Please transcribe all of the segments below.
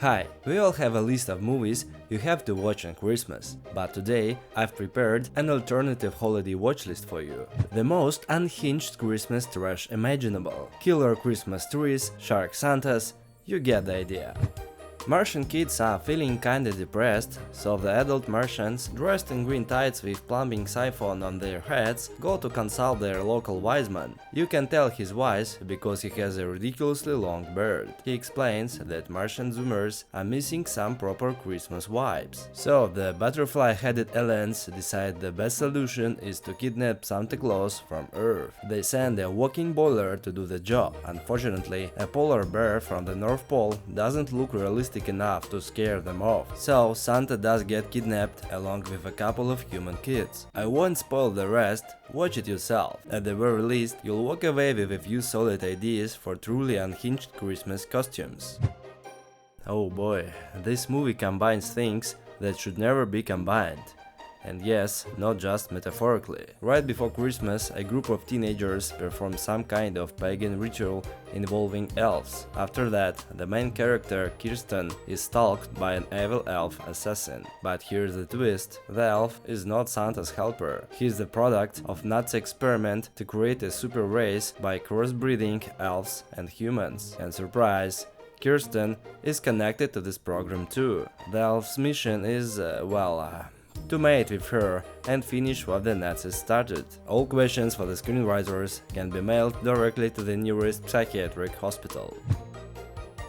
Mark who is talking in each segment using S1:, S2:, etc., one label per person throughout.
S1: Hi, we all have a list of movies you have to watch on Christmas, but today I've prepared an alternative holiday watchlist for you. The most unhinged Christmas trash imaginable. Killer Christmas trees, shark Santas, you get the idea. Martian kids are feeling kinda depressed, so the adult Martians, dressed in green tights with plumbing siphon on their heads, go to consult their local wise man. You can tell he's wise because he has a ridiculously long beard. He explains that Martian Zoomers are missing some proper Christmas vibes. So the butterfly-headed aliens decide the best solution is to kidnap Santa Claus from Earth. They send a walking boiler to do the job. Unfortunately, a polar bear from the North Pole doesn't look realistic enough to scare them off, so Santa does get kidnapped along with a couple of human kids. I won't spoil the rest, watch it yourself. At the very least, you'll walk away with a few solid ideas for truly unhinged Christmas costumes. Oh boy, this movie combines things that should never be combined. And yes, not just metaphorically. Right before Christmas, a group of teenagers perform some kind of pagan ritual involving elves. After that, the main character, Kirsten, is stalked by an evil elf assassin. But here's the twist, the elf is not Santa's helper. He's the product of Nuts' experiment to create a super race by crossbreeding elves and humans. And surprise, Kirsten is connected to this program too. The elf's mission is, to mate with her and finish what the Nazis started. All questions for the screenwriters can be mailed directly to the nearest psychiatric hospital.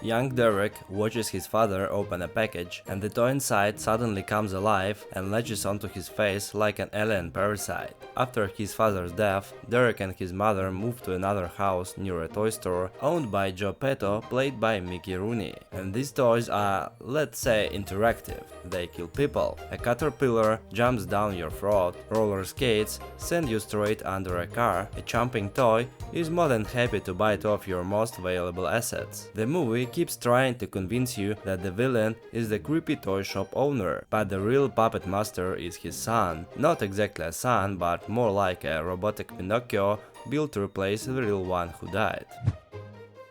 S1: Young Derek watches his father open a package, and the toy inside suddenly comes alive and latches onto his face like an alien parasite. After his father's death, Derek and his mother move to another house near a toy store owned by Joe Petto, played by Mickey Rooney. And these toys are, let's say, interactive. They kill people. A caterpillar jumps down your throat, roller skates send you straight under a car, a chomping toy is more than happy to bite off your most valuable assets. The movie keeps trying to convince you that the villain is the creepy toy shop owner, but the real puppet master is his son. Not exactly a son, but more like a robotic Pinocchio built to replace the real one who died.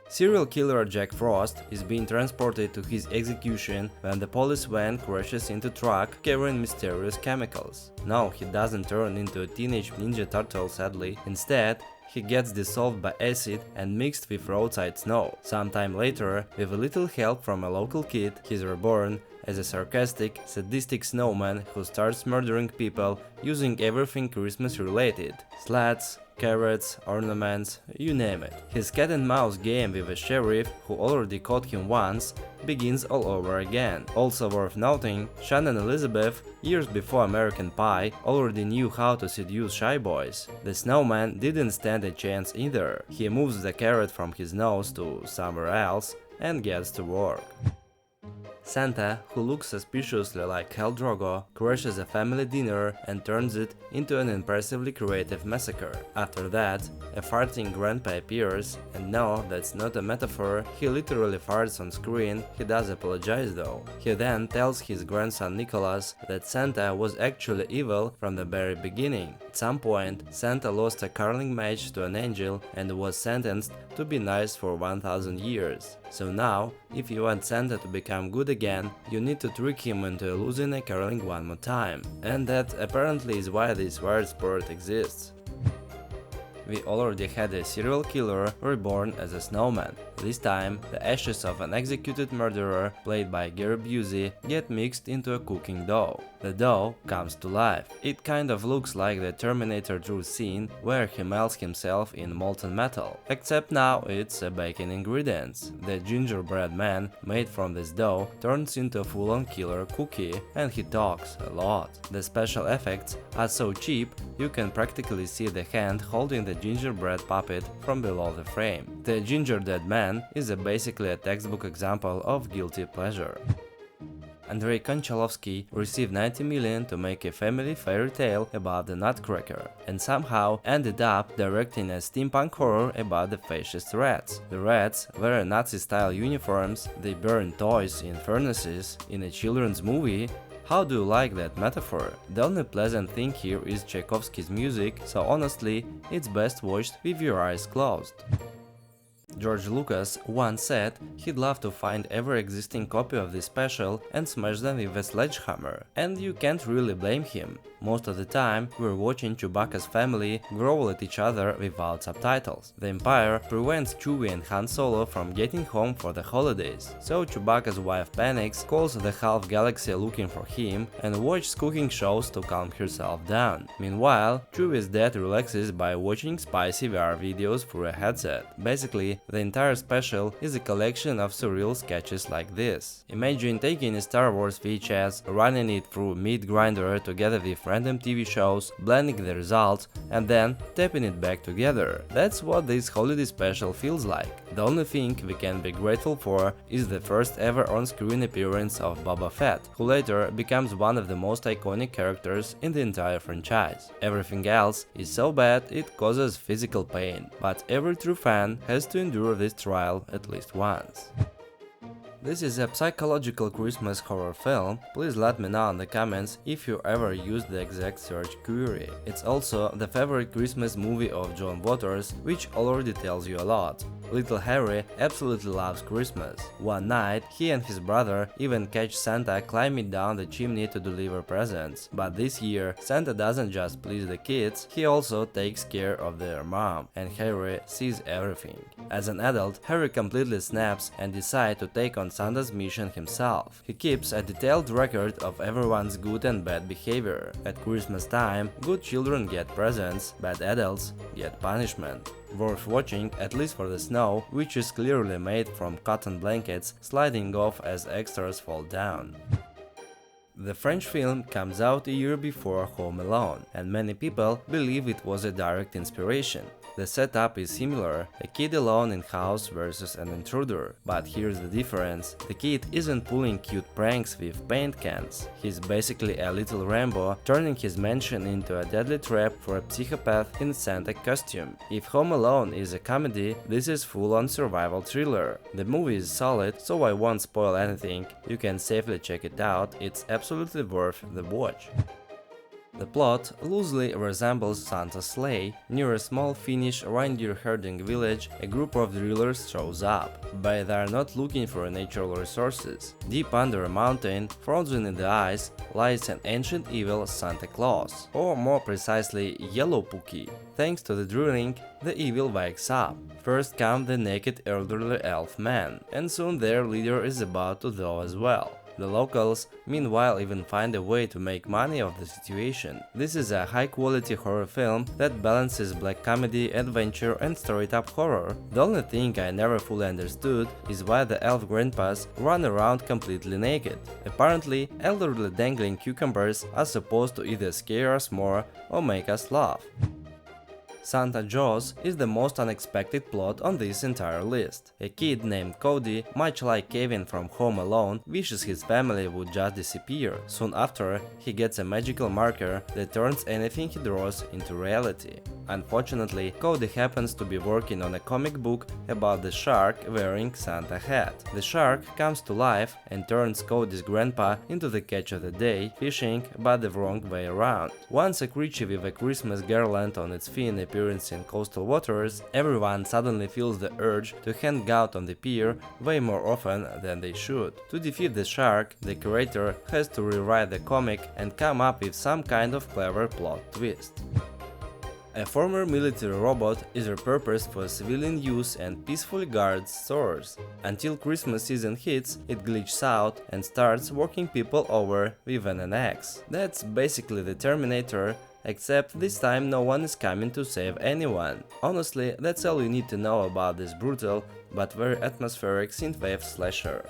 S1: Serial killer Jack Frost is being transported to his execution when the police van crashes into a truck carrying mysterious chemicals. No, he doesn't turn into a teenage ninja turtle sadly, instead he gets dissolved by acid and mixed with roadside snow. Sometime later, with a little help from a local kid, he's reborn as a sarcastic, sadistic snowman who starts murdering people using everything Christmas related. Slats, carrots, ornaments, you name it. His cat and mouse game with a sheriff who already caught him once begins all over again. Also worth noting, Shannon Elizabeth, years before American Pie, already knew how to seduce shy boys. The snowman didn't stand a chance either. He moves the carrot from his nose to somewhere else and gets to work. Santa, who looks suspiciously like Khal Drogo, crashes a family dinner and turns it into an impressively creative massacre. After that, a farting grandpa appears, and no, that's not a metaphor, he literally farts on screen, he does apologize though. He then tells his grandson Nicholas that Santa was actually evil from the very beginning. At some point, Santa lost a curling match to an angel and was sentenced to be nice for 1000 years. So now, if you want Santa to become good again, you need to trick him into losing a curling one more time. And that apparently is why this weird sport exists. We already had a serial killer reborn as a snowman. This time, the ashes of an executed murderer, played by Gary Busey, get mixed into a cooking dough. The dough comes to life. It kind of looks like the Terminator 2 scene where he melts himself in molten metal, except now it's baking ingredients. The gingerbread man made from this dough turns into a full-on killer cookie, and he talks a lot. The special effects are so cheap you can practically see the hand holding the gingerbread puppet from below the frame. The Gingerdead Man is basically a textbook example of guilty pleasure. Andrei Konchalovsky received 90 million to make a family fairy tale about the Nutcracker, and somehow ended up directing a steampunk horror about the fascist rats. The rats wear Nazi-style uniforms, they burn toys in furnaces. In a children's movie, how do you like that metaphor? The only pleasant thing here is Tchaikovsky's music, so honestly, it's best watched with your eyes closed. George Lucas once said he'd love to find every existing copy of this special and smash them with a sledgehammer, and you can't really blame him. Most of the time, we're watching Chewbacca's family growl at each other without subtitles. The Empire prevents Chewie and Han Solo from getting home for the holidays, so Chewbacca's wife panics, calls the half galaxy looking for him, and watches cooking shows to calm herself down. Meanwhile, Chewie's dad relaxes by watching spicy VR videos through a headset. Basically, the entire special is a collection of surreal sketches like this. Imagine taking a Star Wars VHS, running it through meat grinder together with random TV shows, blending the results, and then tapping it back together. That's what this holiday special feels like. The only thing we can be grateful for is the first ever on-screen appearance of Boba Fett, who later becomes one of the most iconic characters in the entire franchise. Everything else is so bad it causes physical pain, but every true fan has to endure this trial at least once. This is a psychological Christmas horror film. Please let me know in the comments if you ever used the exact search query. It's also the favorite Christmas movie of John Waters, which already tells you a lot. Little Harry absolutely loves Christmas. One night, he and his brother even catch Santa climbing down the chimney to deliver presents. But this year, Santa doesn't just please the kids, he also takes care of their mom, and Harry sees everything. As an adult, Harry completely snaps and decides to take on Santa's mission himself. He keeps a detailed record of everyone's good and bad behavior. At Christmas time, good children get presents, bad adults get punishment. Worth watching, at least for the snow, which is clearly made from cotton blankets sliding off as extras fall down. The French film comes out a year before Home Alone, and many people believe it was a direct inspiration. The setup is similar, a kid alone in house versus an intruder, but here's the difference. The kid isn't pulling cute pranks with paint cans, he's basically a little Rambo turning his mansion into a deadly trap for a psychopath in Santa costume. If Home Alone is a comedy, this is full-on survival thriller. The movie is solid, so I won't spoil anything, you can safely check it out, it's absolutely worth the watch. The plot loosely resembles Santa's sleigh. Near a small Finnish reindeer herding village, a group of drillers shows up, but they are not looking for natural resources. Deep under a mountain, frozen in the ice, lies an ancient evil Santa Claus, or more precisely Yellow Pookie. Thanks to the drilling, the evil wakes up. First come the naked elderly elf man, and soon their leader is about to die as well. The locals, meanwhile, even find a way to make money off the situation. This is a high-quality horror film that balances black comedy, adventure and straight-up horror. The only thing I never fully understood is why the elf grandpas run around completely naked. Apparently, elderly dangling cucumbers are supposed to either scare us more or make us laugh. Santa Jaws is the most unexpected plot on this entire list. A kid named Cody, much like Kevin from Home Alone, wishes his family would just disappear. Soon after, he gets a magical marker that turns anything he draws into reality. Unfortunately, Cody happens to be working on a comic book about the shark wearing Santa hat. The shark comes to life and turns Cody's grandpa into the catch of the day, fishing but the wrong way around. Once a creature with a Christmas garland on its fin appears in coastal waters, everyone suddenly feels the urge to hang out on the pier way more often than they should. To defeat the shark, the creator has to rewrite the comic and come up with some kind of clever plot twist. A former military robot is repurposed for civilian use and peacefully guards stores. Until Christmas season hits, it glitches out and starts working people over with an axe. That's basically the Terminator, except this time no one is coming to save anyone. Honestly, that's all you need to know about this brutal but very atmospheric synthwave slasher.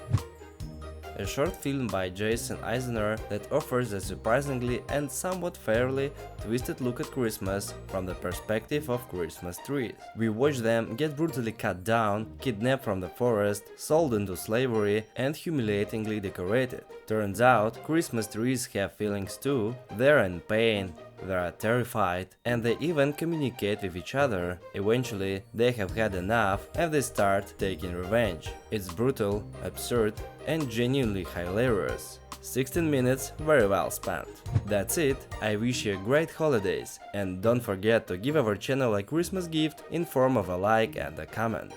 S1: A short film by Jason Eisner that offers a surprisingly and somewhat fairly twisted look at Christmas from the perspective of Christmas trees. We watch them get brutally cut down, kidnapped from the forest, sold into slavery and humiliatingly decorated. Turns out, Christmas trees have feelings too. They're in pain, they are terrified, and they even communicate with each other. Eventually, they have had enough and they start taking revenge. It's brutal, absurd, and genuinely hilarious. 16 minutes very well spent. That's it, I wish you great holidays, and don't forget to give our channel a Christmas gift in form of a like and a comment.